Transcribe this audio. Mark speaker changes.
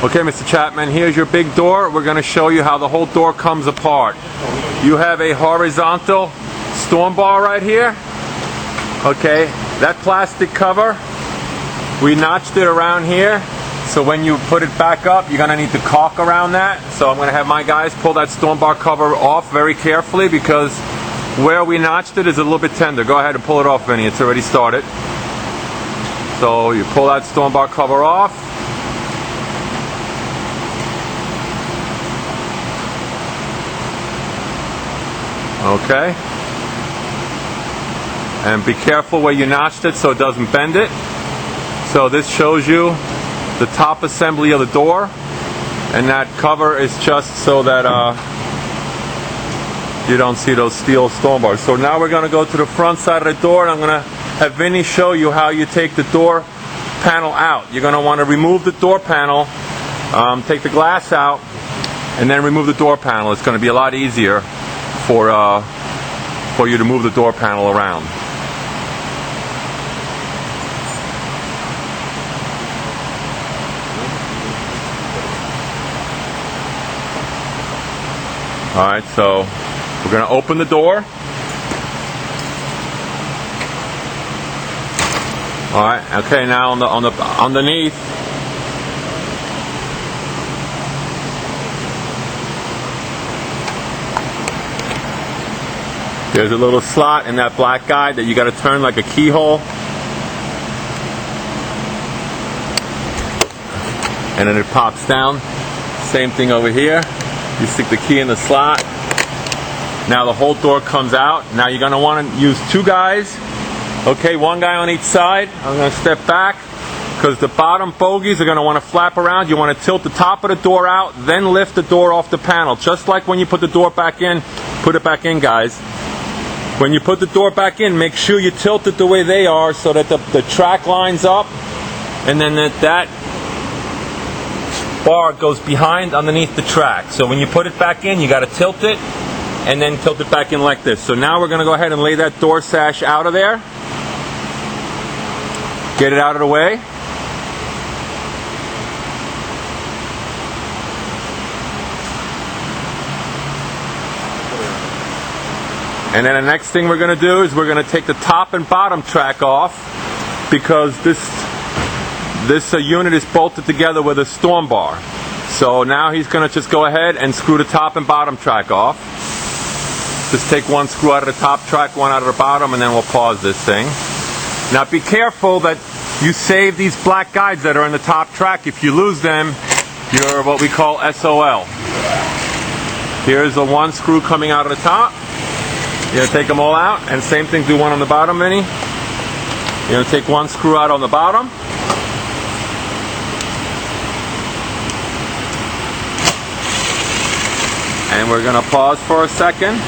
Speaker 1: Okay, Mr. Chapman, here's your big door. We're going to show you how the whole door comes apart. You have a horizontal storm bar right here. Okay, that plastic cover, we notched it around here. So when you put it back up, you're going to need to caulk around that. So I'm going to have my guys pull that storm bar cover off very carefully because where we notched it is a little bit tender. Go ahead and pull it off, Vinny. It's already started. So you pull that storm bar cover off. Okay. And be careful where you notched it so it doesn't bend it. So this shows you the top assembly of the door, and that cover is just so that you don't see those steel storm bars. So now we're going to go to the front side of the door, and I'm going to have Vinny show you how you take the door panel out. You're going to want to remove the door panel, take the glass out, and then remove the door panel. It's going to be a lot easier for you to move the door panel around. Alright, so we're going to open the door. Alright, okay, now on the underneath, there's a little slot in that black guide that you got to turn like a keyhole. And then it pops down. Same thing over here. You stick the key in the slot. Now the whole door comes out. Now you're going to want to use two guys. Okay, one guy on each side. I'm going to step back because the bottom bogies are going to want to flap around. You want to tilt the top of the door out, then lift the door off the panel. Just like when you put the door back in. Put it back in, guys. When you put the door back in, make sure you tilt it the way they are so that the track lines up, and then that bar goes behind underneath the track. So when you put it back in, you got to tilt it and then tilt it back in like this. So now we're going to go ahead and lay that door sash out of there. Get it out of the way. And then the next thing we're going to do is we're going to take the top and bottom track off because this unit is bolted together with a storm bar. So now he's going to just go ahead and screw the top and bottom track off. Just take one screw out of the top track, one out of the bottom, and then we'll pause this thing. Now be careful that you save these black guides that are in the top track. If you lose them, you're what we call SOL. Here's the one screw coming out of the top. You're going to take them all out, and same thing, do one on the bottom, Vinny. You're going to take one screw out on the bottom. And we're going to pause for a second.